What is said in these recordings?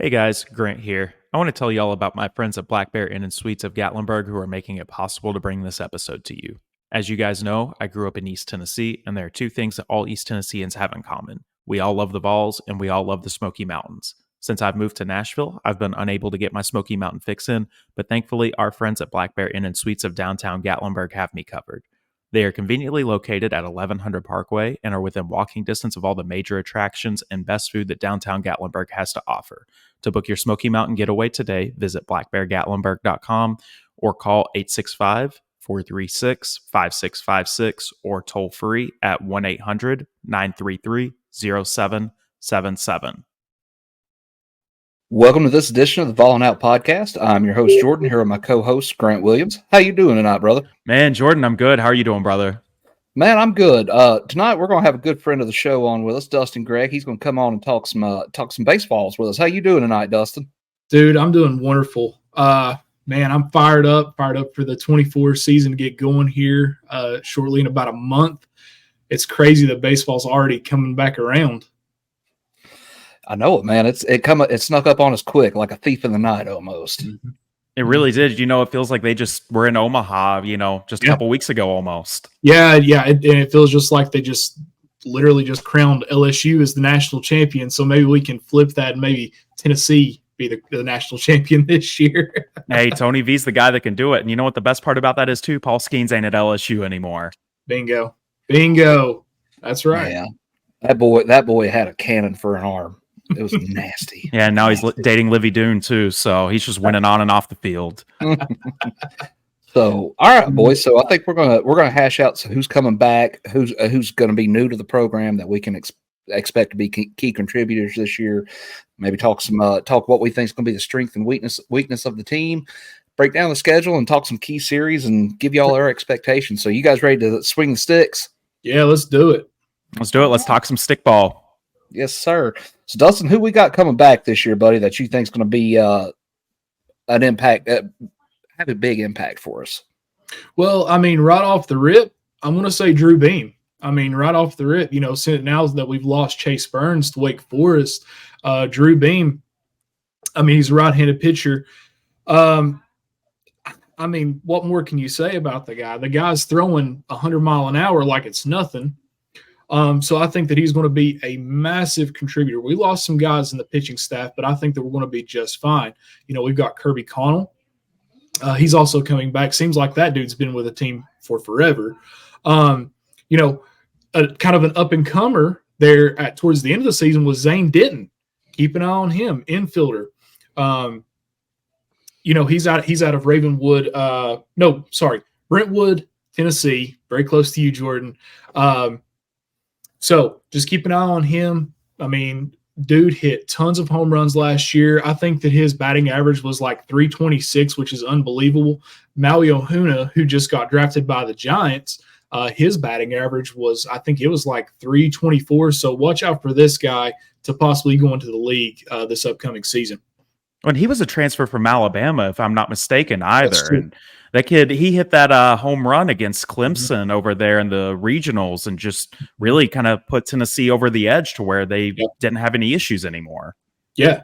Hey guys, Grant here. I want to tell you all about my friends at Black Bear Inn and Suites of Gatlinburg who are making it possible to bring this episode to you. As you guys know, I grew up in East Tennessee, and there are two things that all East Tennesseans have in common. We all love the Vols, and we all love the Smoky Mountains. Since I've moved to Nashville, I've been unable to get my Smoky Mountain fix in, but thankfully, our friends at Black Bear Inn and Suites of downtown Gatlinburg have me covered. They are conveniently located at 1100 Parkway and are within walking distance of all the major attractions and best food that downtown Gatlinburg has to offer. To book your Smoky Mountain getaway today, visit blackbeargatlinburg.com or call 865-436-5656 or toll free at 1-800-933-0777. Welcome to this edition of the Falling Out Podcast. I'm your host, Jordan, here with my co-host, Grant Williams. How you doing tonight, brother? Man, Jordan, I'm good. How are you doing, brother? Man, I'm good. Tonight, we're going to have a good friend of the show on with us, Dustin Gregg. He's going to come on and talk some Basevols with us. How you doing tonight, Dustin? Dude, I'm doing wonderful. Man, I'm fired up for the 24 season to get going here shortly in about a month. It's crazy that baseball's already coming back around. I know it, man. It snuck up on us quick, like a thief in the night almost. Mm-hmm. It really did. It feels like they just were in Omaha, just a couple weeks ago almost. Yeah. And it feels just like they just literally just crowned LSU as the national champion. So maybe we can flip that and maybe Tennessee be the national champion this year. Hey, Tony V's the guy that can do it. And you know what the best part about that is too? Paul Skeens ain't at LSU anymore. Bingo. That's right. Yeah. That boy had a cannon for an arm. It was nasty. Yeah, and now he's dating Livy Doon too, so he's just winning on and off the field. So, all right, boys. So I think we're gonna hash out who's coming back, who's going to be new to the program that we can expect to be key contributors this year. Maybe talk what we think is going to be the strength and weakness of the team. Break down the schedule and talk some key series and give you all our expectations. So, you guys ready to swing the sticks? Yeah, let's do it. Let's talk some stickball. Yes, sir. So, Dustin, who we got coming back this year, buddy, that you think is going to be an impact, have a big impact for us? Well, I mean, right off the rip, I'm going to say Drew Beam. I mean, right off the rip, since now that we've lost Chase Burns to Wake Forest, Drew Beam, I mean, he's a right-handed pitcher. I mean, what more can you say about the guy? The guy's throwing 100 mile an hour like it's nothing. So I think that he's going to be a massive contributor. We lost some guys in the pitching staff, but I think that we're going to be just fine. We've got Kirby Connell. He's also coming back. Seems like that dude's been with the team for forever. Kind of an up-and-comer there towards the end of the season was Zane Denton. Keep an eye on him, infielder. He's out of Ravenwood. Brentwood, Tennessee. Very close to you, Jordan. So just keep an eye on him. I mean, dude hit tons of home runs last year. I think that his batting average was like 326, which is unbelievable. Maui Ohuna, who just got drafted by the Giants, his batting average was, I think it was like 324. So watch out for this guy to possibly go into the league this upcoming season. And he was a transfer from Alabama, if I'm not mistaken, either. And that kid, he hit that home run against Clemson over there in the regionals and just really kind of put Tennessee over the edge to where they didn't have any issues anymore. Yeah.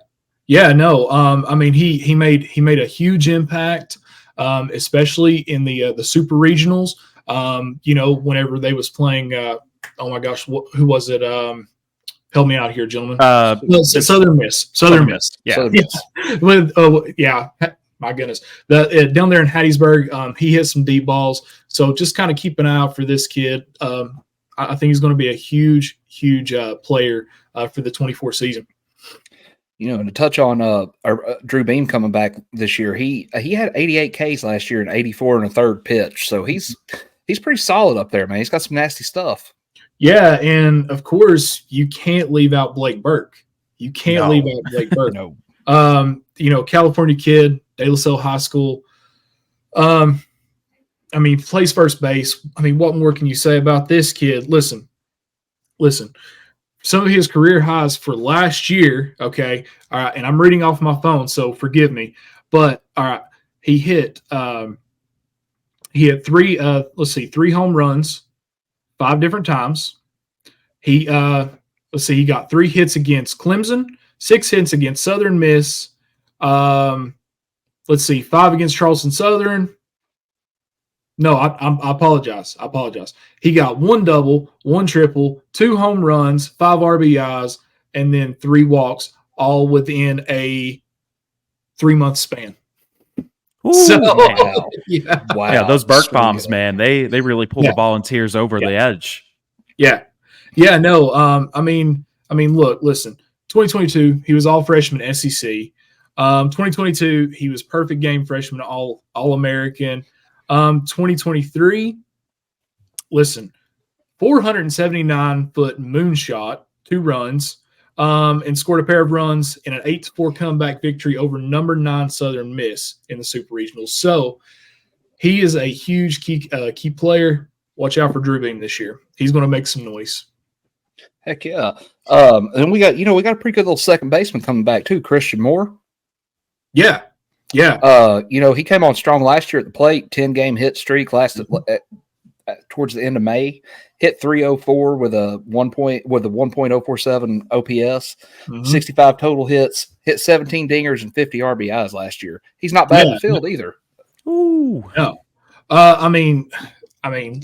No. I mean, he made a huge impact, especially in the super regionals. Whenever they was playing, oh my gosh, who was it? Help me out here, gentlemen. Southern Miss. Yeah. My goodness. Down there in Hattiesburg, he hit some deep balls. So just kind of keep an eye out for this kid. I think he's going to be a huge player for the 24 season. And to touch on Drew Beam coming back this year, he had 88 Ks last year and 84 and a third pitch. So he's pretty solid up there, man. He's got some nasty stuff. Yeah, and of course, you can't leave out Blake Burke. No. California kid, De La Salle High School. I mean, plays first base. I mean, what more can you say about this kid? Listen. Some of his career highs for last year, okay, all right, and I'm reading off my phone, so forgive me. But, all right, he hit three home runs, 5 different times. He got 3 hits against Clemson, 6 hits against Southern Miss. Let's see, 5 against Charleston Southern. No, I apologize. He got 1 double, 1 triple, 2 home runs, 5 RBIs, and then 3 walks, all within a 3-month span. Ooh, So, wow. yeah. Wow. Yeah, those Burke So bombs, good. man, they really pull the Volunteers over the edge. Yeah. Yeah, no, I mean, look, listen, 2022, he was all freshman SEC. 2022, he was perfect game freshman, all-American. 2023, listen, 479-foot moonshot, 2 runs, and scored a pair of runs in an 8-4 comeback victory over number 9 Southern Miss in the Super Regionals. So he is a huge key player. Watch out for Drew Beam this year. He's going to make some noise. Heck yeah. And we got a pretty good little second baseman coming back too, Christian Moore. Yeah. He came on strong last year at the plate, 10-game hit streak, lasted towards the end of May. Hit 304 with a 1.047 OPS, 65 total hits, hit 17 dingers and 50 RBIs last year. He's not bad in the field either. Ooh. No. I mean,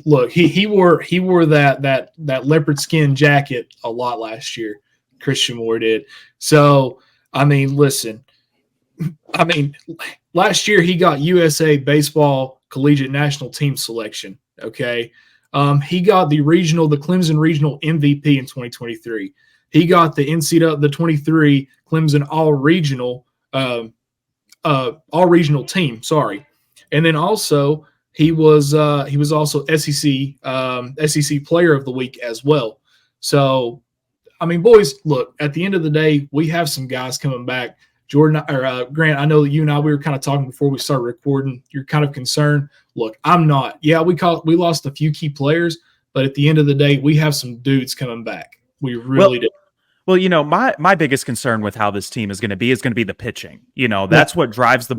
look, he wore that leopard skin jacket a lot last year. Christian Moore did. So, I mean, listen. I mean, last year he got USA Baseball Collegiate National Team selection. Okay. He got the Clemson Regional MVP in 2023. He got the NCAA, the 23 Clemson all regional team. Sorry. And then also he was also SEC Player of the Week as well. So, I mean, boys, look, at the end of the day, we have some guys coming back. Jordan or Grant, I know that you and I, we were kind of talking before we started recording. You're kind of concerned. Look, I'm not. Yeah, we lost a few key players, but at the end of the day, we have some dudes coming back. We really do. Well, my biggest concern with how this team is going to be the pitching. That's what drives the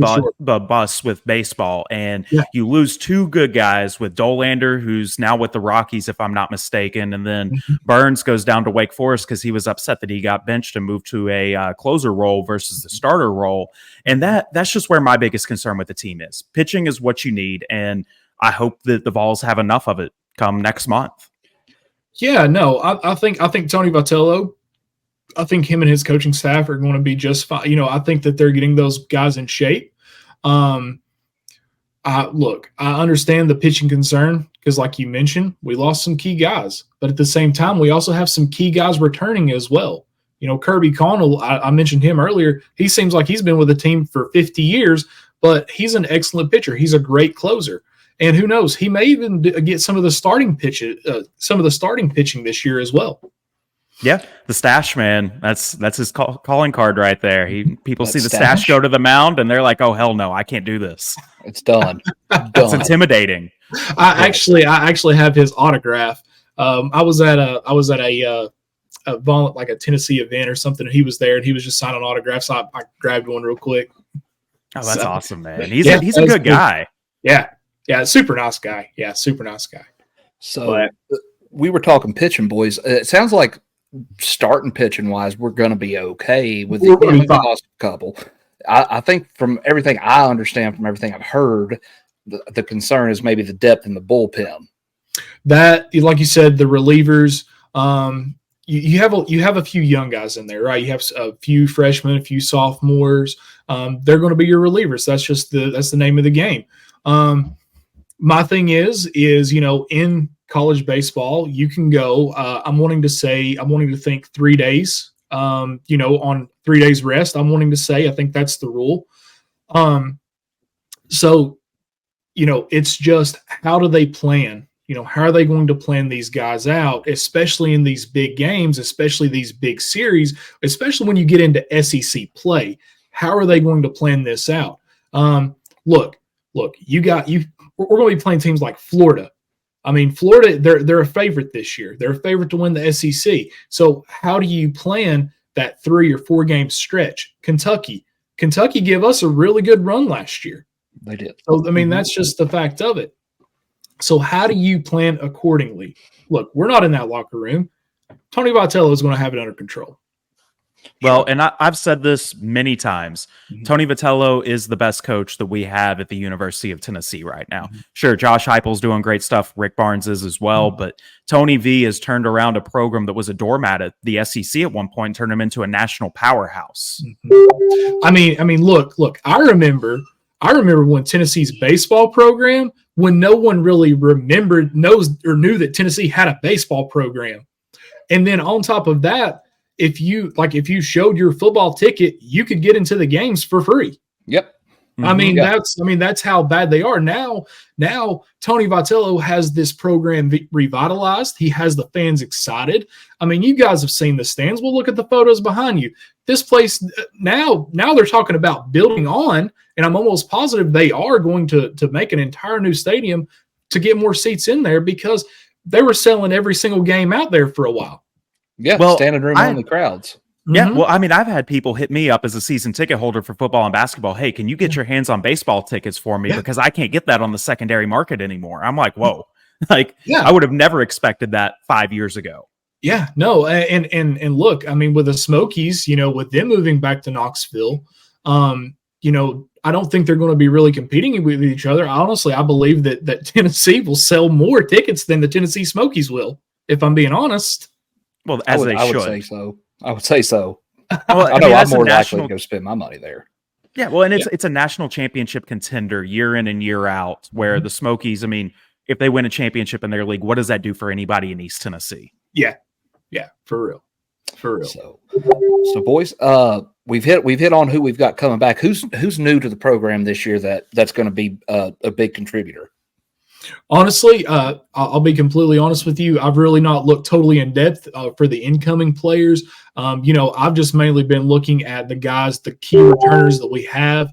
bus with baseball. And you lose 2 good guys with Dolander, who's now with the Rockies, if I'm not mistaken. And then Burns goes down to Wake Forest because he was upset that he got benched and moved to a closer role versus the starter role. And that's just where my biggest concern with the team is. Pitching is what you need. And I hope that the Vols have enough of it come next month. Yeah, no, I think Tony Vitello, I think him and his coaching staff are going to be just fine. I think that they're getting those guys in shape. I understand the pitching concern because, like you mentioned, we lost some key guys. But at the same time, we also have some key guys returning as well. Kirby Connell, I mentioned him earlier. He seems like he's been with the team for 50 years, but he's an excellent pitcher. He's a great closer. And who knows, he may even get some of the starting pitching this year as well. Yeah, the stash man. That's his calling card right there. People see the stash go to the mound and they're like, "Oh hell no, I can't do this. It's done." It's intimidating. I actually have his autograph. I was at a Tennessee event or something, and he was there and he was just signing autographs. So I grabbed one real quick. Oh, that's awesome, man. He's a good guy. Yeah, super nice guy. Yeah, super nice guy. So we were talking pitching, boys. It sounds like starting pitching wise, we're going to be okay with the lost couple. I think from everything I understand, from everything I've heard, the concern is maybe the depth in the bullpen. That, like you said, the relievers. You have a few young guys in there, right? You have a few freshmen, a few sophomores. They're going to be your relievers. That's the name of the game. My thing is in college baseball, you can go. I'm wanting to think 3 days. On 3 days rest. I'm wanting to say I think that's the rule. So it's just how do they plan? How are they going to plan these guys out, especially in these big games, especially these big series, especially when you get into SEC play? How are they going to plan this out? Look, we're going to be playing teams like Florida. I mean, Florida, they're a favorite this year. They're a favorite to win the SEC. So how do you plan that 3 or 4 game stretch? Kentucky gave us a really good run last year. They did. So, I mean, that's just the fact of it. So how do you plan accordingly? Look, we're not in that locker room. Tony Vitello is going to have it under control. Well, and I've said this many times. Mhm. Tony Vitello is the best coach that we have at the University of Tennessee right now. Sure, Josh Heupel's doing great stuff. Rick Barnes is as well. But Tony V has turned around a program that was a doormat at the SEC at one point and turned him into a national powerhouse. I mean, look. I remember when Tennessee's baseball program, when no one really knew that Tennessee had a baseball program. And then on top of that, if you showed your football ticket, you could get into the games for free. Yep. That's how bad they are now. Now Tony Vitello has this program revitalized. He has the fans excited. I mean, you guys have seen the stands. Well, look at the photos behind you. This place now they're talking about building on, and I'm almost positive they are going to make an entire new stadium to get more seats in there because they were selling every single game out there for a while. Yeah, well, standing room only crowds. Yeah, well, I mean, I've had people hit me up as a season ticket holder for football and basketball. Hey, can you get your hands on baseball tickets for me? Because I can't get that on the secondary market anymore. I'm like, whoa. I would have never expected that 5 years ago. Yeah, no, and look, I mean, with the Smokies, with them moving back to Knoxville, I don't think they're going to be really competing with each other. Honestly, I believe that Tennessee will sell more tickets than the Tennessee Smokies will, if I'm being honest. Well, I would say so. I would say so. Well, I know I'm more likely to go spend my money there. Yeah, well, and it's a national championship contender year in and year out, where the Smokies, I mean, if they win a championship in their league, what does that do for anybody in East Tennessee? Yeah, for real. So boys, we've hit on who we've got coming back. Who's new to the program this year that's going to be a big contributor? Honestly, I'll be completely honest with you. I've really not looked totally in depth for the incoming players. I've just mainly been looking at the key returners that we have.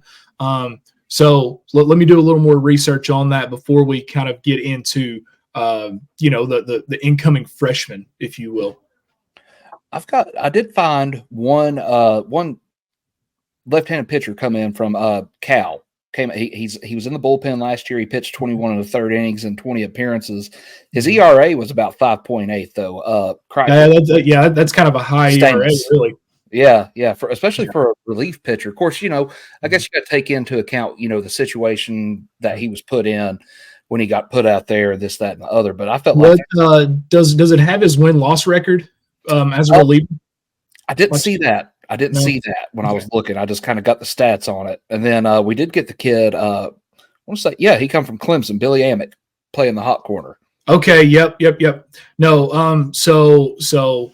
So let me do a little more research on that before we kind of get into, the incoming freshmen, if you will. I did find one left-handed pitcher come in from Cal. He was in the bullpen last year. He pitched 21 and a third innings and 20 appearances. His ERA was about 5.8 though. That's kind of a high ERA, really. Yeah, especially for a relief pitcher. Of course, I guess you got to take into account, the situation that he was put in when he got put out there, this, that, and the other. But I felt does it have his win-loss record as a reliever? I didn't see that. I didn't see that when I was looking. I just kind of got the stats on it. And then we did get the kid, I want to say, he come from Clemson, Billy Amick, playing the hot corner. Okay, yep. No, so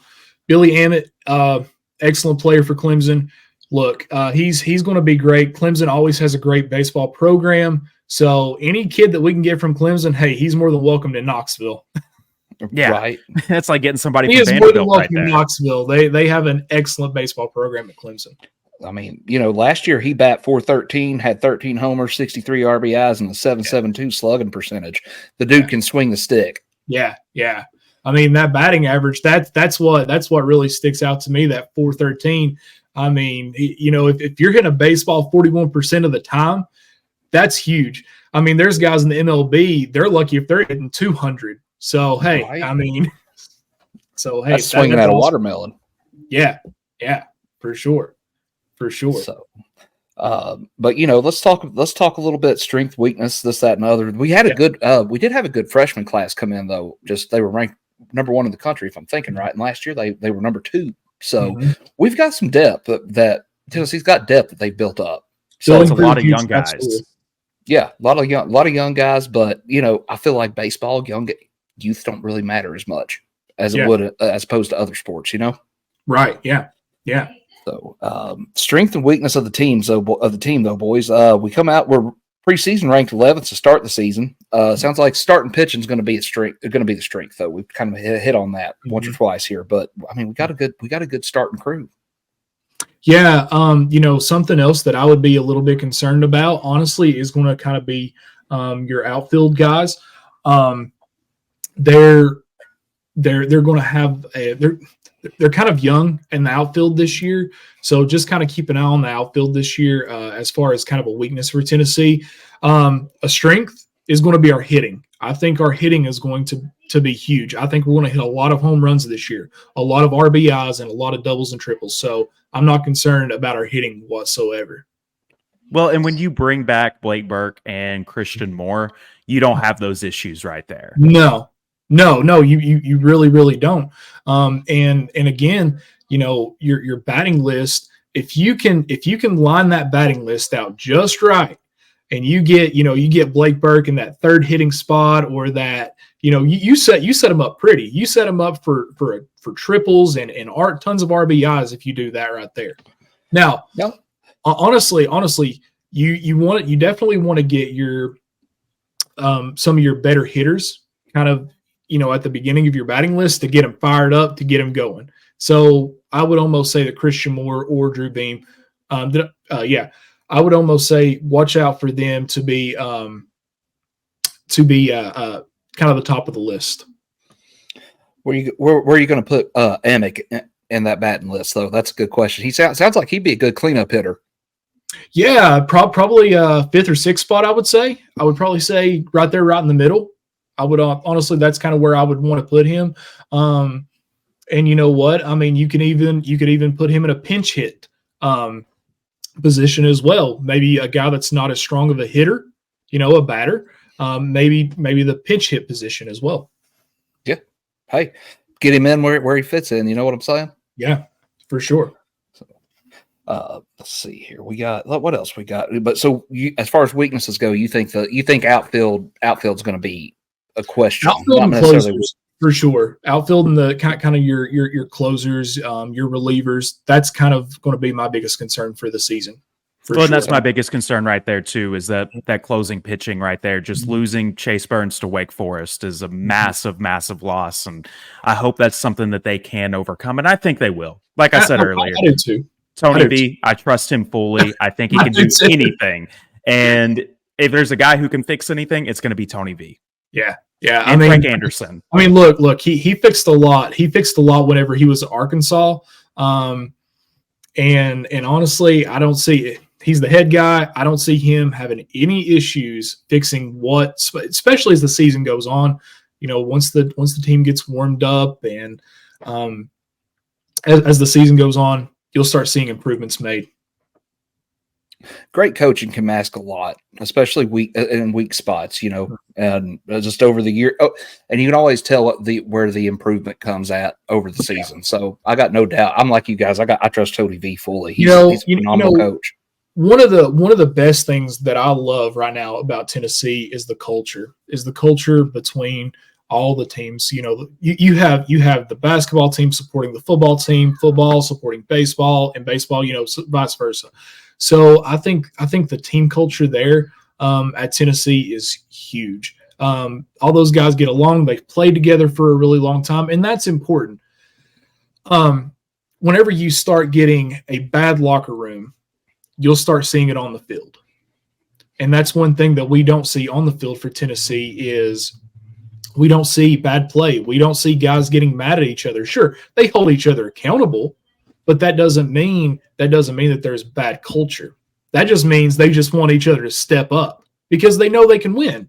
Billy Amick, excellent player for Clemson. Look, he's going to be great. Clemson always has a great baseball program. So any kid that we can get from Clemson, hey, he's more than welcome to Knoxville. Yeah, right. That's like getting somebody he from is Vanderbilt more right there. Knoxville. They have an excellent baseball program at Clemson. I mean, last year he bat .413, had 13 homers, 63 RBIs, and a .772 slugging percentage. The dude can swing the stick. Yeah. I mean, that batting average, that's what really sticks out to me, that .413. I mean, if you're hitting a baseball 41% of the time, that's huge. I mean, there's guys in the MLB, they're lucky if they're hitting 200. So, hey, right. I mean, that's swinging at a watermelon. Yeah, for sure. So, but let's talk a little bit strength, weakness, this, that, and other. We had we did have a good freshman class come in though. Just they were ranked number 1 in the country, if I'm thinking right. And last year they were number 2. So we've got some depth that Tennessee's got depth that they've built up. So it's a lot of young guys. Absolutely. Yeah, a lot of young guys, but I feel like baseball, youth don't really matter as much as it would as opposed to other sports, Right. Yeah. So strength and weakness of the team, though, boys. We come out, we're preseason ranked 11th to start the season. Sounds like starting pitching is going to be the strength, though. We've kind of hit on that once or twice here, but I mean, we got a good starting crew. Yeah, something else that I would be a little bit concerned about, honestly, is going to kind of be your outfield guys. They're going to have they're kind of young in the outfield this year, so just kind of keep an eye on the outfield this year as far as kind of a weakness for Tennessee. A strength is going to be our hitting. I think our hitting is going to be huge. I think we're going to hit a lot of home runs this year, a lot of RBIs, and a lot of doubles and triples. So I'm not concerned about our hitting whatsoever. Well, and when you bring back Blake Burke and Christian Moore, you don't have those issues right there. No, you really, really don't. And again, your batting list, if you can line that batting list out just right, and you get Blake Burke in that third hitting spot, or that, you set him up pretty. You set him up for triples and tons of RBIs if you do that right there. Now, Yep. honestly, you definitely want to get your some of your better hitters kind of, at the beginning of your batting list to get them fired up, to get them going. So I would almost say that Christian Moore or Drew Beam, I would almost say watch out for them to be kind of the top of the list. Where are you going to put Emick in that batting list, though? That's a good question. He sounds like he'd be a good cleanup hitter. Yeah, probably fifth or sixth spot, I would say. I would probably say right there, right in the middle. I would honestly, that's kind of where I would want to put him. And you know what? I mean, you could even put him in a pinch hit position as well. Maybe a guy that's not as strong of a hitter, a batter. Maybe the pinch hit position as well. Yeah. Hey, get him in where he fits in. You know what I'm saying? Yeah, for sure. Let's see here. We got what else we got? But so as far as weaknesses go, you think outfield's going to be a question? Outfield and closers, for sure. Outfield and the kind of your closers, your relievers. That's kind of going to be my biggest concern for the season. Well, and that's my biggest concern right there too, is that closing pitching right there. Just losing Chase Burns to Wake Forest is a massive, massive loss, and I hope that's something that they can overcome, and I think they will. Like I said earlier, I do too. Tony V, I trust him fully. I think he can do anything, and if there's a guy who can fix anything, it's going to be Tony V. Yeah. And Frank Anderson. I mean, look, he fixed a lot. He fixed a lot whenever he was at Arkansas, and honestly, I don't see it. He's the head guy. I don't see him having any issues fixing especially as the season goes on. Once the team gets warmed up, and as the season goes on, you'll start seeing improvements made. Great coaching can mask a lot, especially in weak spots, and just over the year. Oh, and you can always tell where the improvement comes at over the season. So I got no doubt. I'm like you guys. I trust Tony V fully. He's a phenomenal coach. One of the best things that I love right now about Tennessee is the culture. Between all the teams. You have the basketball team supporting the football team, football supporting baseball, and baseball, vice versa. So I think the team culture there at Tennessee is huge. All those guys get along. They've played together for a really long time, and that's important. Whenever you start getting a bad locker room, you'll start seeing it on the field. And that's one thing that we don't see on the field for Tennessee is we don't see bad play. We don't see guys getting mad at each other. Sure, they hold each other accountable, but that doesn't mean that there's bad culture. That just means they just want each other to step up because they know they can win.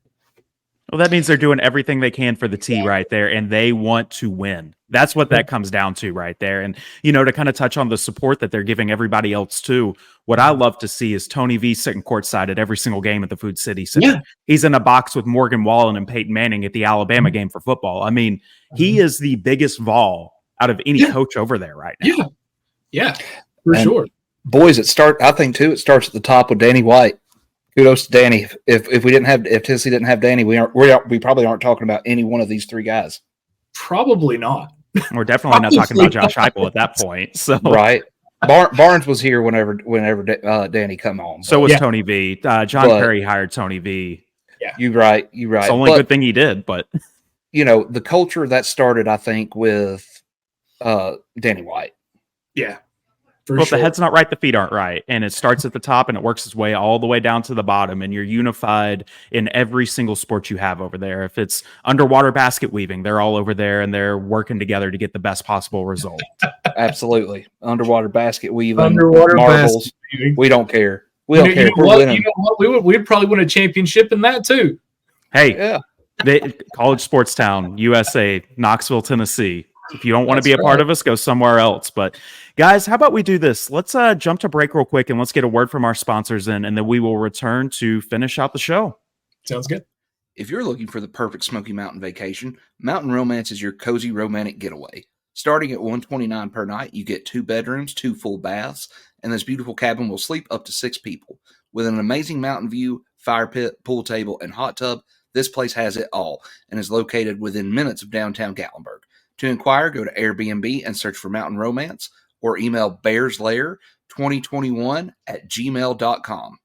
Well, that means they're doing everything they can for the T right there, and they want to win. That's what that comes down to right there. And, to kind of touch on the support that they're giving everybody else too, what I love to see is Tony V sitting courtside at every single game at the Food City Center. Yeah. He's in a box with Morgan Wallen and Peyton Manning at the Alabama game for football. I mean, he is the biggest Vol out of any coach over there right now. Yeah, for sure. Boys, it starts at the top with Danny White. Kudos to Danny. If Tennessee didn't have Danny, we probably aren't talking about any one of these three guys. Probably not. We're definitely not talking about Josh Heupel at that point. So right. Barnes was here whenever Danny come on. So was Tony V. John Perry hired Tony V. Yeah, you're right. It's the only good thing he did. But the culture that started, I think, with Danny White. Yeah. If the head's not right, the feet aren't right. And it starts at the top and it works its way all the way down to the bottom. And you're unified in every single sport you have over there. If it's underwater basket weaving, they're all over there and they're working together to get the best possible result. Absolutely. Underwater basket weaving, marbles. We don't care. We don't care. We're winning. We'd probably win a championship in that too. Hey, College Sports Town, USA, Knoxville, Tennessee. If you don't want to be a part of us, go somewhere else. But Guys, how about we do this? Let's jump to break real quick and let's get a word from our sponsors in, and then we will return to finish out the show. Sounds good. If you're looking for the perfect Smoky Mountain vacation, Mountain Romance is your cozy romantic getaway. Starting at $129 per night, you get 2 bedrooms, 2 full baths, and this beautiful cabin will sleep up to 6 people. With an amazing mountain view, fire pit, pool table, and hot tub, this place has it all and is located within minutes of downtown Gatlinburg. To inquire, go to Airbnb and search for Mountain Romance or email bearslair2021@gmail.com.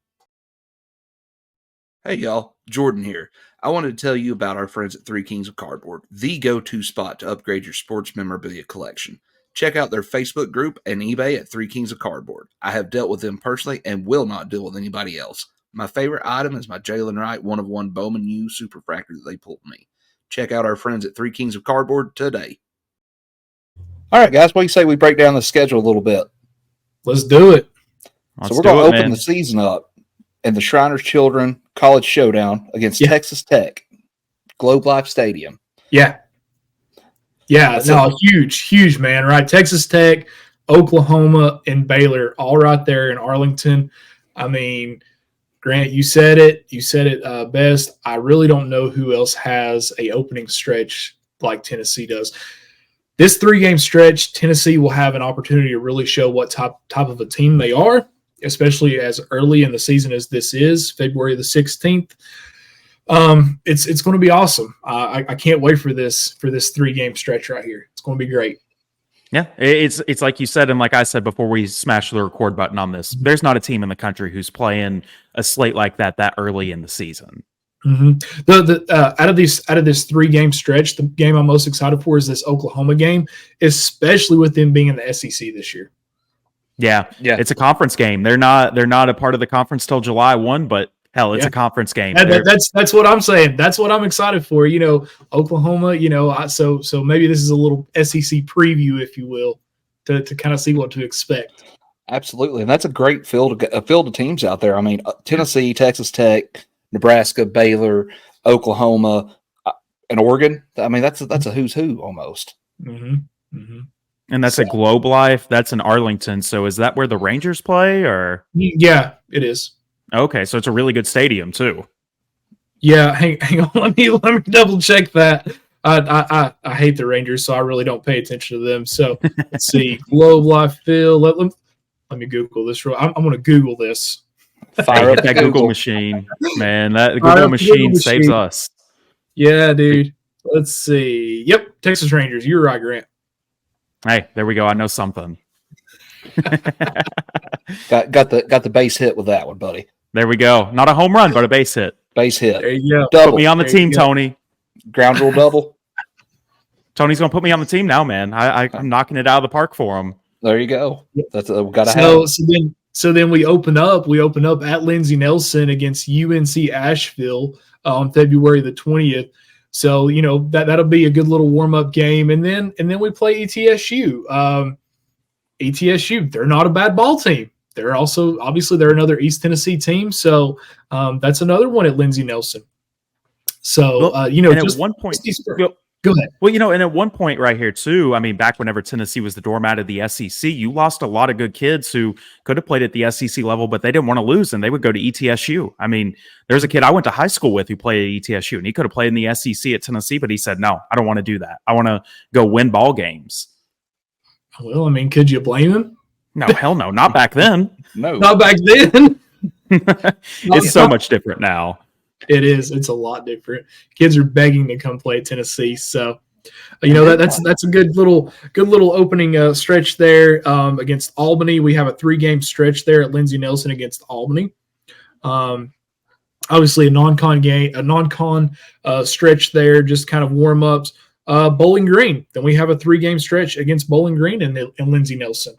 Hey y'all, Jordan here. I wanted to tell you about our friends at Three Kings of Cardboard, the go-to spot to upgrade your sports memorabilia collection. Check out their Facebook group and eBay at Three Kings of Cardboard. I have dealt with them personally and will not deal with anybody else. My favorite item is my Jalen Wright 1-of-1 Bowman U Superfractor that they pulled me. Check out our friends at Three Kings of Cardboard today. All right, guys, what do you say we break down the schedule a little bit? Let's do it. So we're going to open the season up in the Shriners Children College Showdown against Texas Tech, Globe Life Stadium. Yeah, huge, man, right? Texas Tech, Oklahoma, and Baylor, all right there in Arlington. I mean, Grant, you said it best. I really don't know who else has a opening stretch like Tennessee does. This 3-game stretch, Tennessee will have an opportunity to really show what type of a team they are, especially as early in the season as this is, February the 16th. It's going to be awesome. I can't wait for this 3-game stretch right here. It's going to be great. Yeah, it's like you said, and like I said before we smashed the record button on this, there's not a team in the country who's playing a slate like that early in the season. Mm-hmm. Out of this 3-game stretch, the game I'm most excited for is this Oklahoma game, especially with them being in the SEC this year. Yeah, it's a conference game. They're not a part of the conference till July 1, but hell, it's a conference game. That's what I'm saying. That's what I'm excited for. Oklahoma. So maybe this is a little SEC preview, if you will, to kind of see what to expect. Absolutely, and that's a great field of teams out there. I mean, Tennessee, Texas Tech, Nebraska, Baylor, Oklahoma, and Oregon. I mean, that's a who's who almost. Mm-hmm. Mm-hmm. And that's a Globe Life. That's in Arlington. So is that where the Rangers play, or? Yeah, it is. Okay, so it's a really good stadium too. Yeah, hang on. Let me double check that. I hate the Rangers, so I really don't pay attention to them. So let's see, Globe Life Field. Let me Google this. I'm going to Google this. Fire up that Google machine, man. That Google machine saves us. Yeah, dude. Let's see. Yep, Texas Rangers. You're right, Grant. Hey, there we go. I know something. got the base hit with that one, buddy. There we go. Not a home run, but a base hit. Base hit. There you go. Double. Put me on the team, Tony. Ground rule double. Tony's gonna put me on the team now, man. I'm knocking it out of the park for him. There you go. That's we gotta have. So then we open up at Lindsey Nelson against UNC Asheville on February the 20th. So, that'll be a good little warm-up game. And then we play ETSU. ETSU, they're not a bad ball team. They're also, obviously, they're another East Tennessee team. So that's another one at Lindsey Nelson. So, at one point, go ahead. Well, and at one point right here too, I mean, back whenever Tennessee was the doormat of the SEC, you lost a lot of good kids who could have played at the SEC level, but they didn't want to lose, and they would go to ETSU. I mean, there's a kid I went to high school with who played at ETSU, and he could have played in the SEC at Tennessee, but he said, no, I don't want to do that. I want to go win ball games. Well, I mean, could you blame him? No, hell no, not back then. No, not back then. It's so much different now. It is. It's a lot different. Kids are begging to come play at Tennessee. So, that's a good little opening stretch there against Albany. We have a 3-game stretch there at Lindsey Nelson against Albany. Obviously, a non-con stretch there, just kind of warm ups. Bowling Green. Then we have a 3-game stretch against Bowling Green and Lindsey Nelson.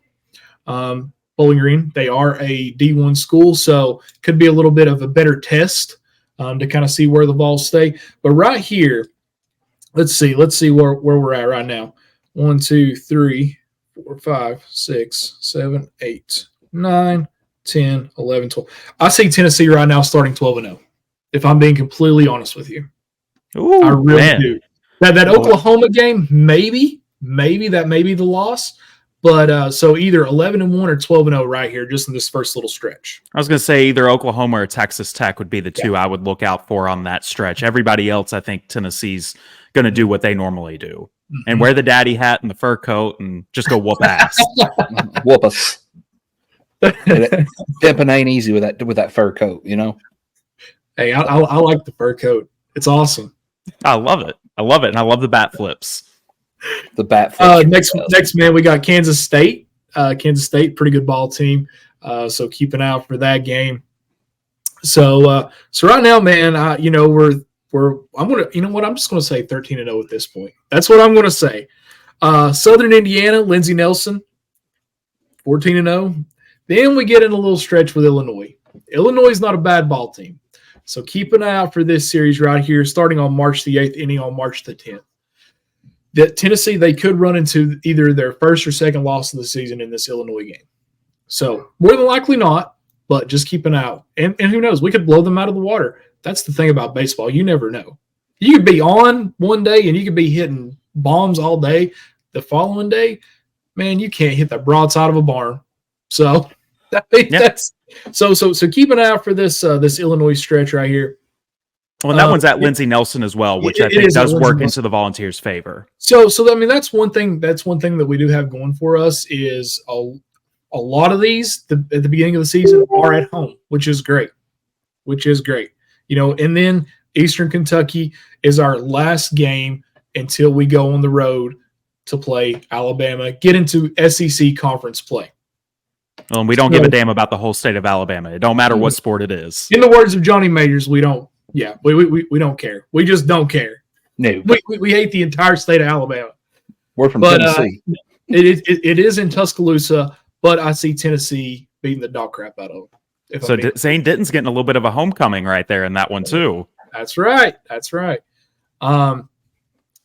Bowling Green, they are a D1 school, so could be a little bit of a better test to kind of see where the Vols stay. But right here, let's see where we're at right now. 1, 2, 3, 4, 5, 6, 7, 8, 9, 10, 11, 12. I see Tennessee right now starting 12-0, if I'm being completely honest with you. Ooh, I really man. do. That Oklahoma game, maybe that may be the loss, But so either 11-1 or 12-0 right here, just in this first little stretch. I was going to say either Oklahoma or Texas Tech would be the two I would look out for on that stretch. Everybody else, I think Tennessee's going to do what they normally do and wear the daddy hat and the fur coat and just go whoop ass. Whoop us. Pimping ain't easy with that fur coat, you know. Hey, I like the fur coat. It's awesome. I love it. And I love the bat flips. The bat flips. Next, man, we got Kansas State. Kansas State, pretty good ball team. So keep an eye out for that game. So right now, man, I'm just gonna say 13-0 at this point. That's what I'm gonna say. Southern Indiana, Lindsey Nelson, 14-0. Then we get in a little stretch with Illinois. Illinois is not a bad ball team. So keep an eye out for this series right here, starting on March the 8th, ending on March the 10th. That Tennessee, they could run into either their first or second loss of the season in this Illinois game. So more than likely not, but just keep an eye out. And who knows, we could blow them out of the water. That's the thing about baseball. You never know. You could be on one day and you could be hitting bombs all day. The following day, man, you can't hit the broadside of a barn. So So keep an eye out for this Illinois stretch right here. Well, and that one's at Lindsey Nelson as well, which I think does work into the Volunteers' favor. So I mean, that's one thing. That's one thing that we do have going for us is a lot of these at the beginning of the season are at home, which is great. You know, and then Eastern Kentucky is our last game until we go on the road to play Alabama, get into SEC conference play. Well, and we don't give a damn about the whole state of Alabama. It don't matter what sport it is. In the words of Johnny Majors, we don't. Yeah, we don't care. We just don't care. No, we hate the entire state of Alabama. We're from Tennessee. It is in Tuscaloosa, but I see Tennessee beating the dog crap out of them. So Zane Denton's getting a little bit of a homecoming right there in that one too. That's right. So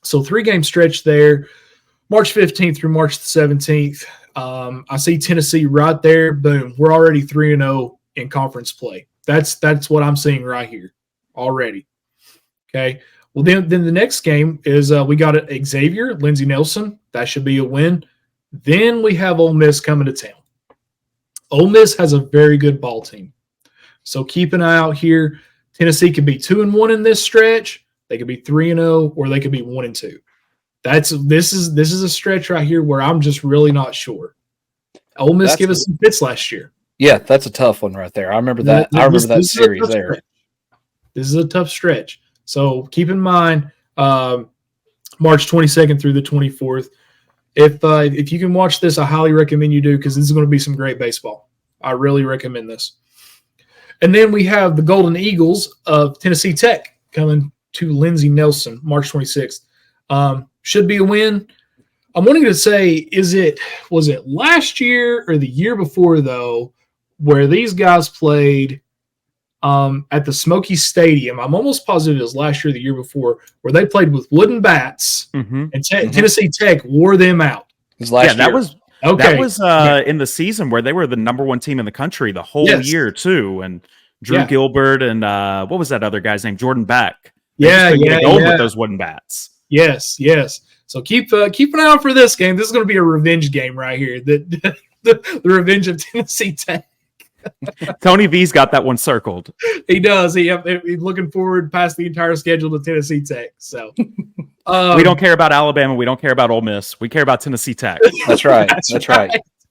3-game stretch there, March 15th through March the 17th. I see Tennessee right there. Boom, we're already 3-0 in conference play. That's what I'm seeing right here already. Okay. Well, then the next game is we got Xavier, Lindsey Nelson. That should be a win. Then we have Ole Miss coming to town. Ole Miss has a very good ball team. So keep an eye out here. Tennessee could be 2-1 in this stretch. They could be 3-0, or they could be 1-2. This is a stretch right here where I'm just really not sure. Ole Miss gave us some fits last year. Yeah, that's a tough one right there. I remember that. I remember that series there. Stretch. This is a tough stretch. So keep in mind March 22nd through the 24th. If you can watch this, I highly recommend you do, because this is going to be some great baseball. I really recommend this. And then we have the Golden Eagles of Tennessee Tech coming to Lindsey Nelson, March 26th. Should be a win. I'm wanting to say, was it last year or the year before, though, where these guys played at the Smoky Stadium? I'm almost positive it was last year or the year before, where they played with wooden bats, and Tennessee Tech wore them out. It was last year. That was in the season where they were the number 1 team in the country the whole year, too. And Drew Gilbert and what was that other guy's name? Jordan Beck. Gold with those wooden bats. Yes. So keep an eye out for this game. This is going to be a revenge game right here. The revenge of Tennessee Tech. Tony V's got that one circled. He does. He's looking forward past the entire schedule to Tennessee Tech. So we don't care about Alabama. We don't care about Ole Miss. We care about Tennessee Tech. That's right. That's right.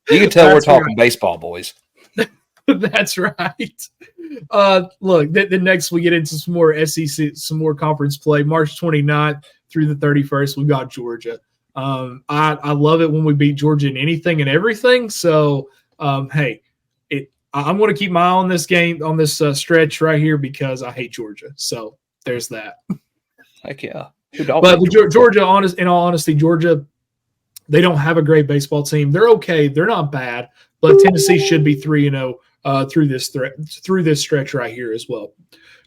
You can tell we're talking baseball, boys. That's right. Look, then next we get into some more SEC, some more conference play. March 29th through the 31st, we've got Georgia. I love it when we beat Georgia in anything and everything. So, hey, I'm going to keep my eye on this game, on this stretch right here, because I hate Georgia. So there's that. Heck yeah. But Georgia, in all honesty, Georgia, they don't have a great baseball team. They're okay. They're not bad. But Tennessee should be 3-0 through this stretch right here as well.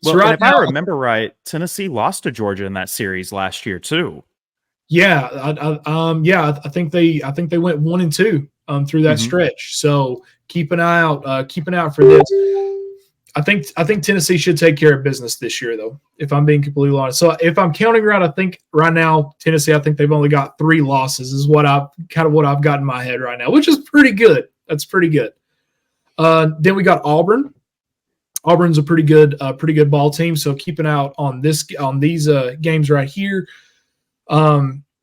So if I remember right, Tennessee lost to Georgia in that series last year too. Yeah, I think they went 1-2 through that stretch. So keep an eye out for this. I think Tennessee should take care of business this year, though, if I'm being completely honest. So if I'm counting right, I think right now Tennessee, I think they've only got 3 losses is what I've got in my head right now, which is pretty good. That's pretty good. Then we got Auburn. Auburn's a pretty good ball team. So keeping out on these games right here.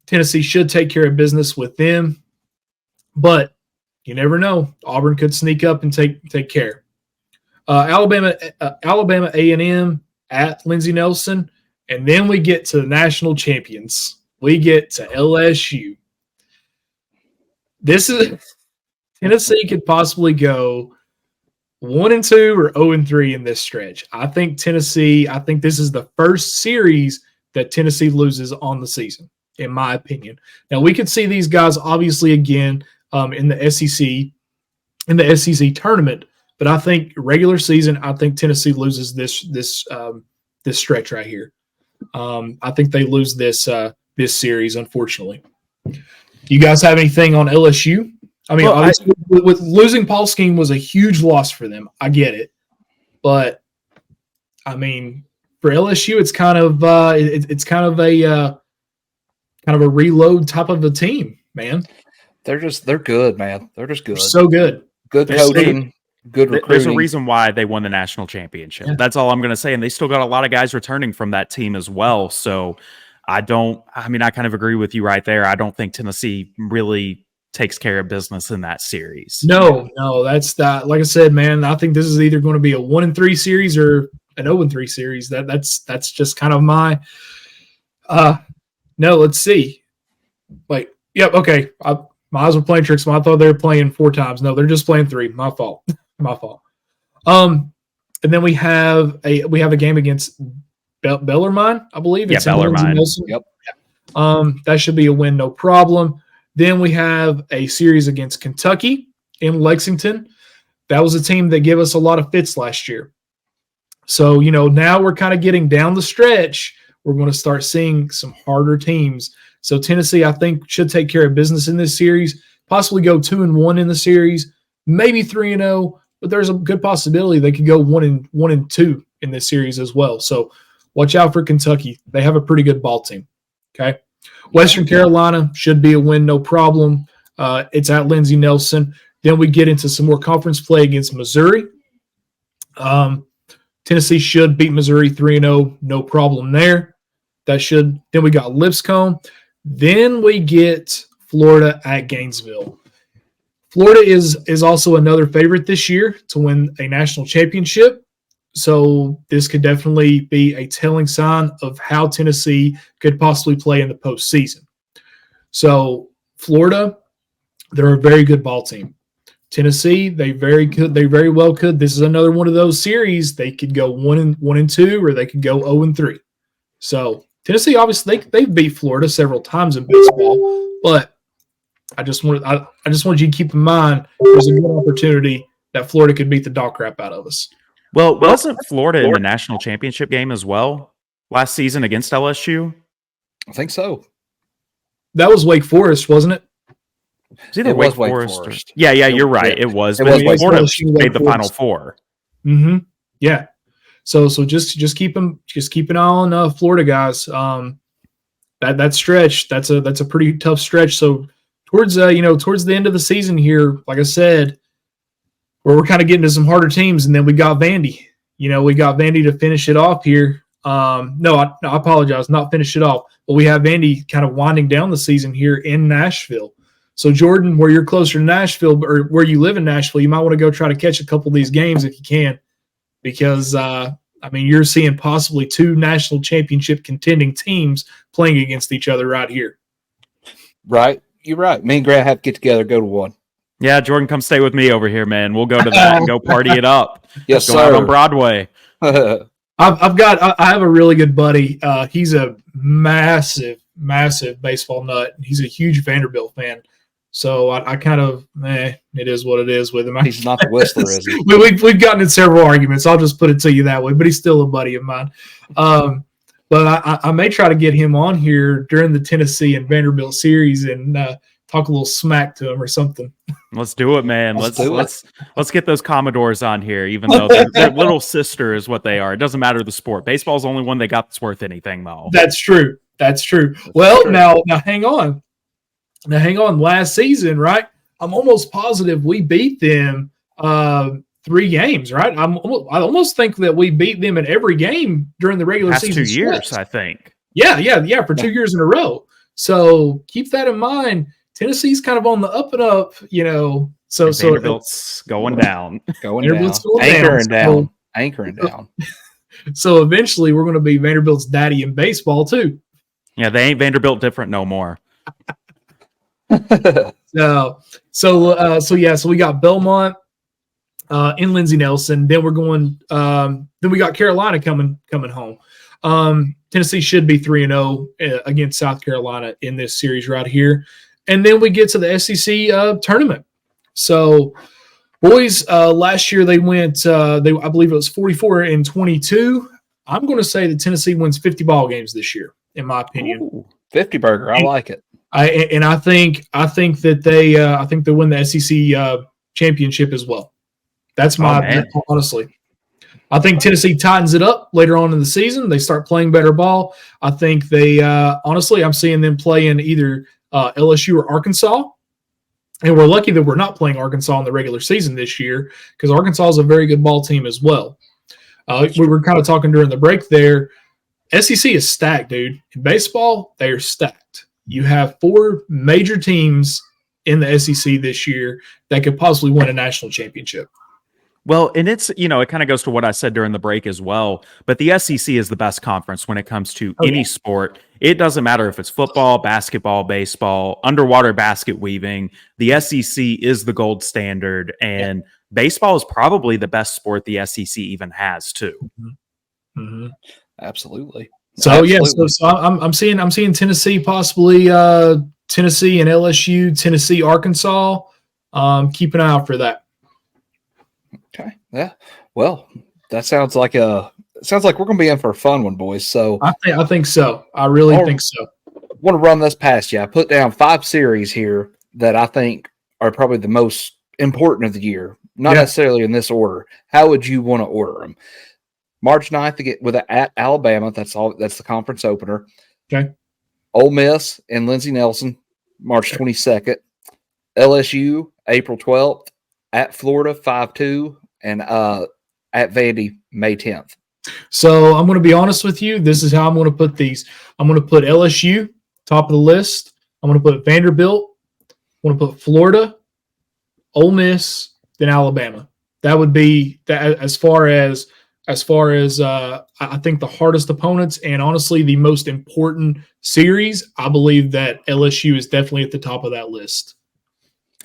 Tennessee should take care of business with them, but you never know. Auburn could sneak up and take care. Alabama A&M at Lindsey Nelson, and then we get to the national champions. We get to LSU. This is Tennessee could possibly go 1-2 or 0-3 in this stretch. I think this is the first series that Tennessee loses on the season, in my opinion. Now we could see these guys obviously again in the SEC tournament. But I think regular season, I think Tennessee loses this stretch right here. I think they lose this series, unfortunately. You guys have anything on LSU? I mean, obviously, with losing Paul Scheme was a huge loss for them. I get it, but I mean, for LSU, it's kind of a reload type of a team, man. They're good, man. They're just good. They're so good. Good coaching. Good recruiting. There's a reason why they won the national championship. Yeah. That's all I'm going to say. And they still got a lot of guys returning from that team as well. So I kind of agree with you right there. I don't think Tennessee really takes care of business in that series. No, that's that. Like I said, man, I think this is either going to be a 1-3 series or an 0-3 series. That's just kind of my. No, let's see. Wait, yep, okay. My eyes were playing tricks. I thought they were playing 4 times. No, they're just playing 3. My fault. And then we have a game against Bellarmine, I believe. Yeah, Bellarmine. Yep. That should be a win, no problem. Then we have a series against Kentucky in Lexington. That was a team that gave us a lot of fits last year. So, now we're kind of getting down the stretch. We're going to start seeing some harder teams. So Tennessee, I think, should take care of business in this series, possibly go 2-1 in the series, maybe 3-0, but there's a good possibility they could go 1-2 in this series as well. So watch out for Kentucky. They have a pretty good ball team. Okay. Western Carolina should be a win, no problem. It's at Lindsey Nelson. Then we get into some more conference play against Missouri. Tennessee should beat Missouri 3-0, no problem there. Then we got Lipscomb. Then we get Florida at Gainesville. Florida is also another favorite this year to win a national championship. So this could definitely be a telling sign of how Tennessee could possibly play in the postseason. So Florida, they're a very good ball team. Tennessee, they very well could. This is another one of those series. They could go 1-2, or they could go 0-3. So Tennessee, obviously, they've beat Florida several times in baseball, but I just wanted you to keep in mind there's a good opportunity that Florida could beat the dog crap out of us. Well, wasn't Florida in the national championship game as well last season against LSU? I think so. That was Wake Forest, wasn't it? It was Wake Forest. Yeah, you're right. It was. But Florida made the Final Four. Mm-hmm. Yeah. So just keep an eye on Florida guys. That stretch, that's a pretty tough stretch. So towards the end of the season here, like I said, where we're kind of getting to some harder teams, and then we got Vandy. We got Vandy to finish it off here. I apologize, not finish it off, but we have Vandy kind of winding down the season here in Nashville. So Jordan, where you're closer to Nashville, or where you live in Nashville, you might want to go try to catch a couple of these games if you can, because you're seeing possibly 2 national championship contending teams playing against each other right here. Right, you're right. Me and Grant have to get together, go to one. Yeah, Jordan, come stay with me over here, man. We'll go to that and go party it up. Yes, go out on Broadway. I have a really good buddy. He's a massive baseball nut. He's a huge Vanderbilt fan. So I kind of, it is what it is with him. He's not the Whistler, is he? We've gotten in several arguments. I'll just put it to you that way. But he's still a buddy of mine. But I may try to get him on here during the Tennessee and Vanderbilt series and talk a little smack to them or something. Let's do it, man. Let's Let's get those Commodores on here, even though their little sister is what they are. It doesn't matter the sport. Baseball's the only one they got that's worth anything, though. That's true. That's true. Now hang on. Last season, right? I'm almost positive we beat them 3 games, right? I almost think that we beat them in every game during the regular Past season. 2 years, I think. Yeah, for 2 years in a row. So keep that in mind. Tennessee's kind of on the up and up, So Vanderbilt's going down. Anchoring down. So eventually we're going to be Vanderbilt's daddy in baseball too. Yeah, they ain't Vanderbilt different no more. So we got Belmont in Lindsey Nelson. Then we're going. Then we got Carolina coming home. Tennessee should be 3-0 against South Carolina in this series right here, and then we get to the SEC tournament. So, boys, last year they went. I believe it was 44-22. I'm going to say that Tennessee wins 50 ball games this year, in my opinion. Ooh, 50 burger, I like it. I think that they win the SEC championship as well. That's my honestly. I think Tennessee tightens it up later on in the season. They start playing better ball. I think they honestly, I'm seeing them play in either LSU or Arkansas. And we're lucky that we're not playing Arkansas in the regular season this year because Arkansas is a very good ball team as well. We were kind of talking during the break there. SEC is stacked, dude. In baseball, they are stacked. You have 4 major teams in the SEC this year that could possibly win a national championship. Well, and it's, it kind of goes to what I said during the break as well, but the SEC is the best conference when it comes to any sport. It doesn't matter if it's football, basketball, baseball, underwater basket weaving. The SEC is the gold standard, and baseball is probably the best sport the SEC even has too. Mm-hmm. Absolutely. So I'm seeing Tennessee possibly Tennessee and LSU, Tennessee, Arkansas. Keep an eye out for that. Okay. Yeah. Well, that sounds like we're going to be in for a fun one, boys. So I think so. I really think so. I want to run this past you. I put down 5 series here that I think are probably the most important of the year, not necessarily in this order. How would you want to order them? March 9th to get at Alabama. That's the conference opener. Okay. Ole Miss and Lindsey Nelson, March 22nd. LSU, April 12th. At Florida, 5-2. And at Vandy, May 10th. So I'm going to be honest with you. This is how I'm going to put these. I'm going to put LSU, top of the list. I'm going to put Vanderbilt. I'm going to put Florida, Ole Miss, then Alabama. That would be that as far as I think the hardest opponents and honestly the most important series. I believe that LSU is definitely at the top of that list.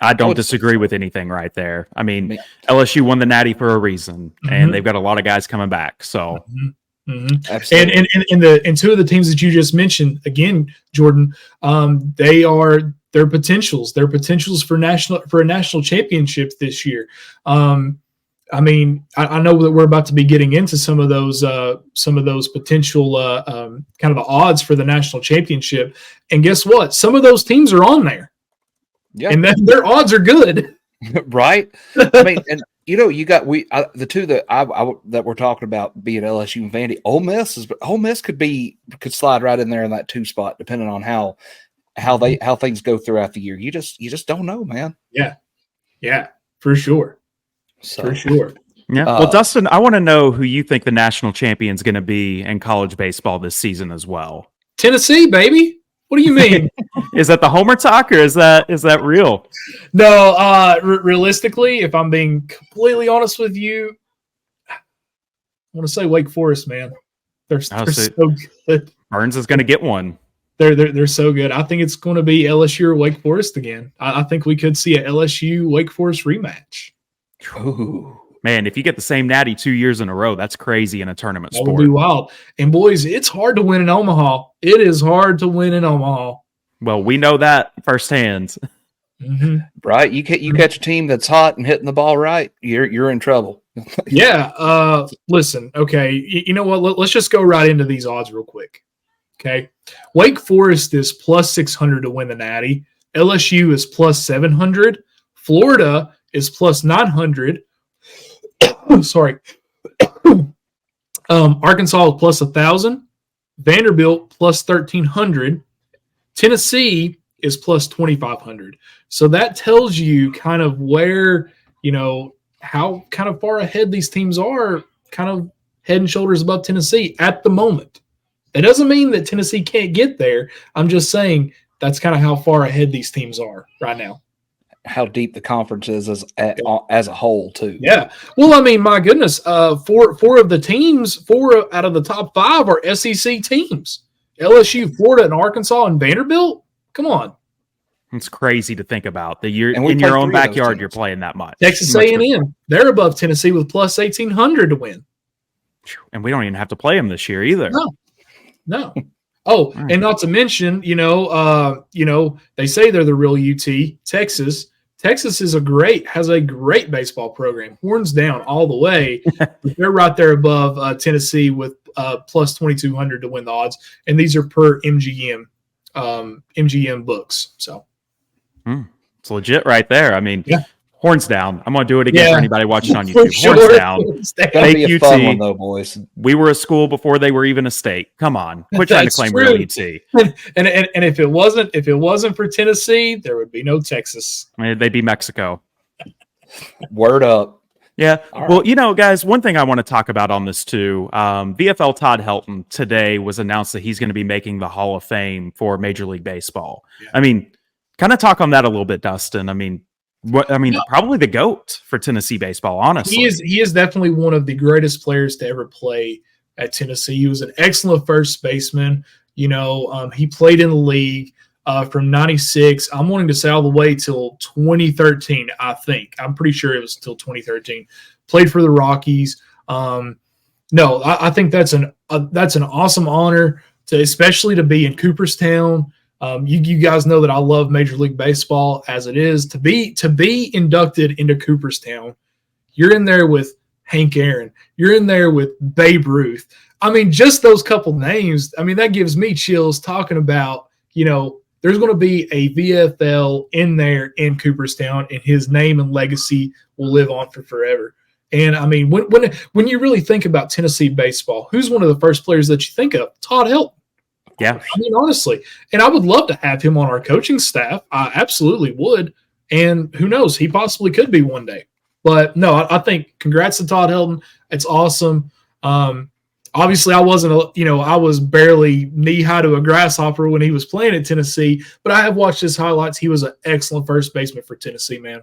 I don't disagree with anything right there. I mean, LSU won the Natty for a reason, and they've got a lot of guys coming back. So, Absolutely. And 2 of the teams that you just mentioned, again, Jordan, they're potentials. They're potentials for a national championship this year. I mean, I know that we're about to be getting into some of those potential kind of the odds for the national championship. And guess what? Some of those teams are on there. Yeah, and their odds are good, right? I mean, and you got the 2 that we're talking about being LSU and Vandy. Ole Miss could slide right in there in that 2 spot, depending on how things go throughout the year. You just don't know, man. Yeah, for sure, for sure. Yeah. Well, Dustin, I want to know who you think the national champion is going to be in college baseball this season as well. Tennessee, baby. What do you mean? Is that the homer talk or is that real? No, realistically, if I'm being completely honest with you, I want to say Wake Forest, man. They're so good. Burns is going to get one. They're so good. I think it's going to be LSU or Wake Forest again. I think we could see a LSU Wake Forest rematch. Ooh. Man, if you get the same natty 2 years in a row, that's crazy in a tournament sport. That would be wild. And boys, it's hard to win in Omaha. It is hard to win in Omaha. Well, we know that firsthand. Mm-hmm. Right? You catch a team that's hot and hitting the ball right, you're in trouble. Yeah. Listen, okay. You know what? Let's just go right into these odds real quick. Okay. Wake Forest is plus 600 to win the natty. LSU is plus 700. Florida is plus 900. Sorry. Arkansas is plus 1,000. Vanderbilt plus 1,300. Tennessee is plus 2,500. So that tells you kind of where, how kind of far ahead these teams are, kind of head and shoulders above Tennessee at the moment. It doesn't mean that Tennessee can't get there. I'm just saying that's kind of how far ahead these teams are right now. How deep the conference is as a whole, too. Yeah. Well, I mean, my goodness, four of the teams, 4 out of the top 5 are SEC teams. LSU, Florida, and Arkansas, and Vanderbilt. Come on. It's crazy to think about that you're And we in your played own 3 of those backyard. teams. You're playing that much. Texas Much A&M, they're above Tennessee with plus 1,800 to win. and we don't even have to play them this year either. No. Oh, Right. and not to mention, they say they're the real UT, Texas. Texas has a great baseball program, horns down all the way. They're right there above Tennessee with plus 2,200 to win the odds, and these are per MGM books. So It's legit right there. I mean, Yeah. horns down. I'm going to do it again Yeah. for anybody watching on for YouTube. sure, Horns down. horns down. Gotta Fake be a fun UT. one, though, boys. We were a school before they were even a state. Come on. Quit trying to That's claim true. real UT. And if it wasn't for Tennessee, there would be no Texas. I mean, they'd be Mexico. Word up. Yeah. All Well, guys, one thing I want to talk about on this too. VFL Todd Helton today was announced that he's going to be making the Hall of Fame for Major League Baseball. Yeah. I mean, kind of talk on that a little bit, Dustin. I mean, probably the GOAT for Tennessee baseball, honestly. He is definitely one of the greatest players to ever play at Tennessee. He was an excellent first baseman. He played in the league from 96. I'm wanting to say all the way till 2013, I think. I'm pretty sure it was till 2013. Played for the Rockies. I think that's an awesome honor especially to be in Cooperstown. You guys know that I love Major League Baseball as it is. To be inducted into Cooperstown, you're in there with Hank Aaron. You're in there with Babe Ruth. I mean, just those couple names, I mean, that gives me chills talking about, there's going to be a VFL in there in Cooperstown, and his name and legacy will live on for forever. And, I mean, when you really think about Tennessee baseball, who's one of the first players that you think of? Todd Helton. Yeah. I mean, honestly. And I would love to have him on our coaching staff. I absolutely would. And who knows? He possibly could be one day. But, no, I think congrats to Todd Helton. It's awesome. Obviously, I was barely knee-high to a grasshopper when he was playing at Tennessee. But I have watched his highlights. He was an excellent first baseman for Tennessee, man.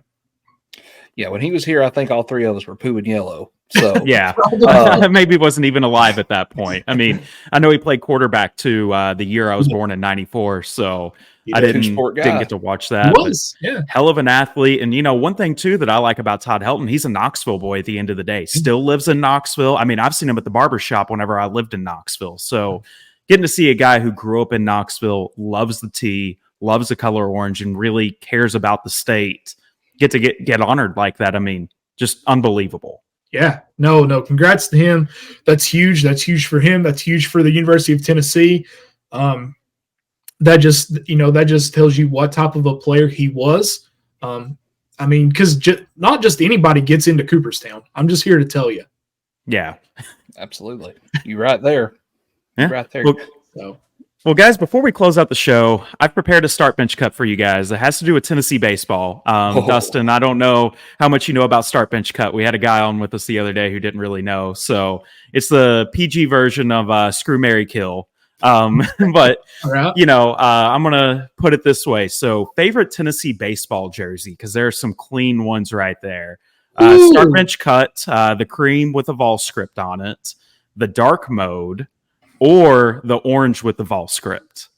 Yeah, when he was here, I think all 3 of us were poo and yellow. So Yeah. Maybe wasn't even alive at that point. I mean, I know he played quarterback too the year I was born in 94. So I didn't get to watch that. He was, yeah. Hell of an athlete. And, one thing too that I like about Todd Helton, he's a Knoxville boy at the end of the day. Still lives in Knoxville. I mean, I've seen him at the barbershop whenever I lived in Knoxville. So getting to see a guy who grew up in Knoxville, loves the T, loves the color orange, and really cares about the state, get honored like that. I mean, just unbelievable. Yeah, no, congrats to him. That's huge. That's huge for him. That's huge for the University of Tennessee. That just tells you what type of a player he was. I mean, because not just anybody gets into Cooperstown. I'm just here to tell you. Yeah, absolutely. You're right there. Yeah. You're right there. Well, guys, before we close out the show, I've prepared a start bench cut for you guys. It has to do with Tennessee baseball. Dustin, I don't know how much you know about start bench cut. We had a guy on with us the other day who didn't really know. So it's the PG version of Screw, Marry, Kill. But, right. I'm going to put it this way. So favorite Tennessee baseball jersey, because there are some clean ones right there. Start bench cut, the cream with a Vol script on it, the dark mode, or the orange with the Vol script.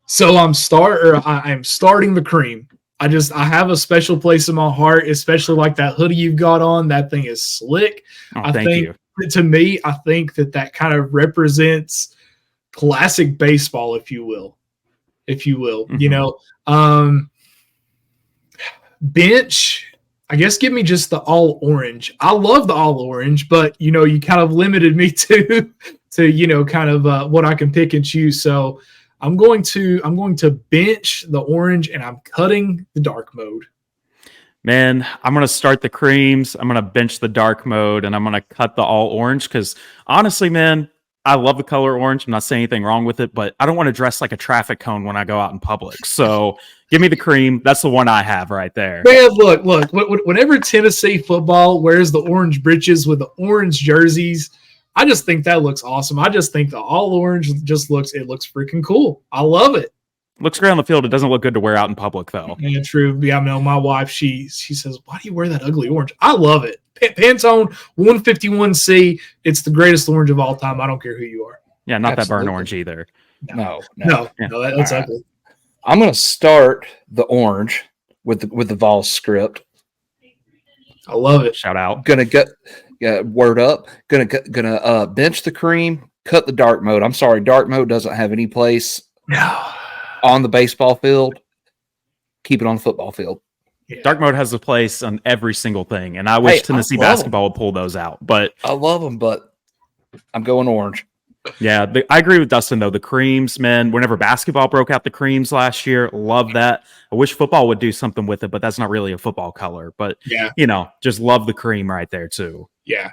So I'm starting the cream. I have a special place in my heart, especially like that hoodie you've got on. That thing is slick. Thank you. To me, I think that kind of represents classic baseball, if you will. Mm-hmm. Bench, I guess give me just the all orange. I love the all orange, but you kind of limited me to kind of what I can pick and choose. So I'm going to bench the orange and I'm cutting the dark mode. Man, I'm going to start the creams. I'm going to bench the dark mode, and I'm going to cut the all orange because honestly, man, I love the color orange. I'm not saying anything wrong with it, but I don't want to dress like a traffic cone when I go out in public. So give me the cream. That's the one I have right there. Man, look. Whenever Tennessee football wears the orange breeches with the orange jerseys, I just think that looks awesome. I just think the all orange just looks freaking cool. I love it. Looks great on the field. It doesn't look good to wear out in public, though. Yeah, true. Yeah, no, my wife, she says, why do you wear that ugly orange? I love it. Pantone 151C. It's the greatest orange of all time. I don't care who you are. Yeah, not Absolutely. that burnt orange either. No. That's ugly. I'm going to start the orange with the Vols script. I love it. Shout out. Gonna get word up. Gonna bench the cream, cut the dark mode. I'm sorry, dark mode doesn't have any place on the baseball field. Keep it on the football field. Yeah. Dark mode has a place on every single thing, and I wish Tennessee basketball would pull those out. But I love them, but I'm going orange. yeah, I agree with Dustin, though. The creams, man, whenever basketball broke out the creams last year, love that. I wish football would do something with it, but that's not really a football color. But, just love the cream right there, too. Yeah.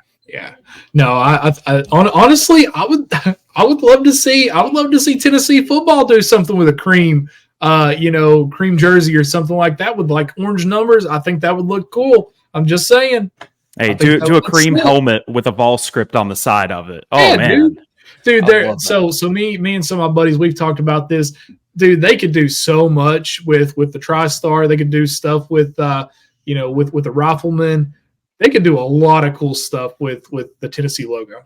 No, I honestly, I would love to see Tennessee football do something with a cream, cream jersey or something like that with like orange numbers. I think that would look cool. I'm just saying. Hey, do a cream helmet with a Vol script on the side of it. Oh, yeah, man. Dude, there. So me and some of my buddies, we've talked about this. Dude, they could do so much with the TriStar. They could do stuff with with the Rifleman. They could do a lot of cool stuff with the Tennessee logo.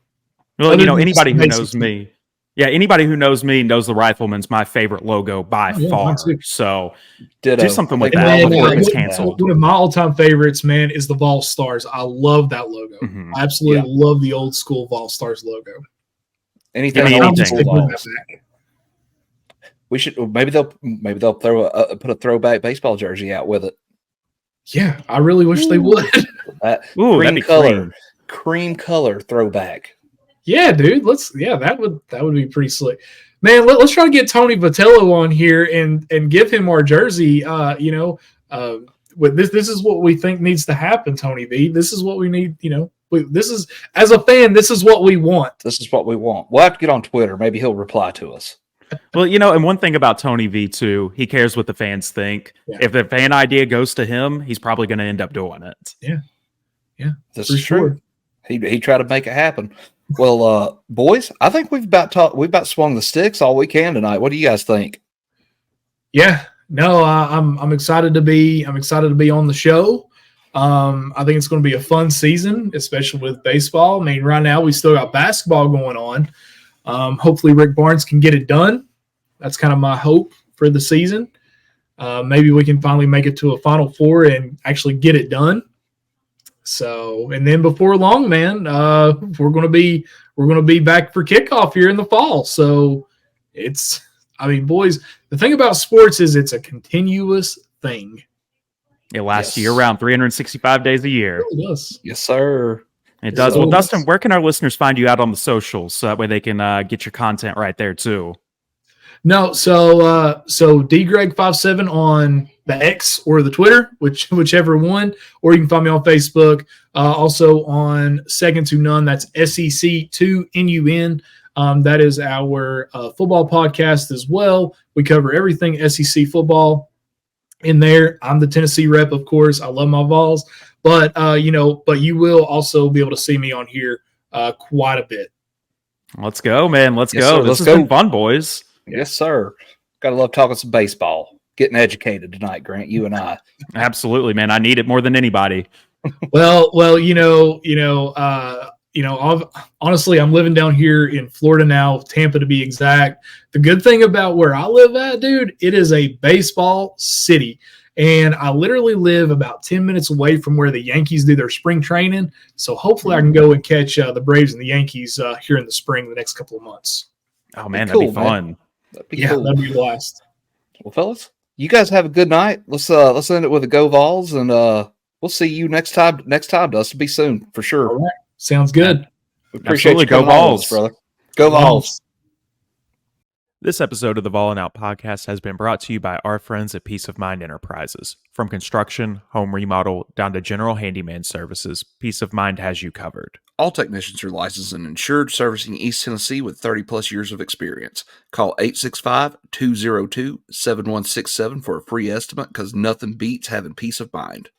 Well, anybody who knows me, anybody who knows me knows the Rifleman's my favorite logo by far. So do something with that before it gets canceled. One of my all-time favorites, man, is the Vol Stars. I love that logo. Mm-hmm. I absolutely love the old school Vol Stars logo. Anything. We should maybe they'll put a throwback baseball jersey out with it. Yeah, I really wish they would. Cream color throwback. Yeah, dude. That would be pretty slick. Man, let's try to get Tony Vitello on here and give him our jersey. With this is what we think needs to happen, Tony V. This is what we need. This is, as a fan, this is what we want. This is what we want. We'll have to get on Twitter. Maybe he'll reply to us. Well, and one thing about Tony V too, he cares what the fans think. Yeah. If the fan idea goes to him, he's probably going to end up doing it. Yeah, this is true. He tried to make it happen. Well, boys, I think we've about swung the sticks all we can tonight. What do you guys think? Yeah, no, I'm excited to be on the show. I think it's going to be a fun season, especially with baseball. I mean, right now we still got basketball going on. Hopefully Rick Barnes can get it done. That's kind of my hope for the season. Maybe we can finally make it to a Final Four and actually get it done. So, and then before long, man, we're going to be back for kickoff here in the fall. So boys, the thing about sports is it's a continuous thing. It lasts year round, 365 days a year. It really does. Yes, sir. It does. Well, Dustin, where can our listeners find you out on the socials so that way they can get your content right there too? No, so dgreg57 on the X or the Twitter, whichever one, or you can find me on Facebook. Also on Second to None, that's SEC2NUN. That is our football podcast as well. We cover everything SEC football in there. I'm the Tennessee rep, of course. I love my Vols, but you will also be able to see me on here quite a bit. Let's go, man. Let's go. This has been fun, boys. Yes, sir. Gotta love talking some baseball. Getting educated tonight, Grant. You and I. Absolutely, man. I need it more than anybody. Well, honestly, I'm living down here in Florida now, Tampa to be exact. The good thing about where I live at, dude, it is a baseball city. And I literally live about 10 minutes away from where the Yankees do their spring training. So hopefully I can go and catch the Braves and the Yankees here in the spring the next couple of months. Oh, man, that'd be fun. Man. That'd be cool. That'd be a blast. Well, fellas, you guys have a good night. Let's end it with a Go Vols, and we'll see you next time. Dustin, be soon for sure. All right. Sounds good. We appreciate you. Go Vols, brother. Go Vols. This episode of the Ballin' Out podcast has been brought to you by our friends at Peace of Mind Enterprises. From construction, home remodel, down to general handyman services, Peace of Mind has you covered. All technicians are licensed and insured, servicing East Tennessee with 30-plus years of experience. Call 865-202-7167 for a free estimate, because nothing beats having peace of mind.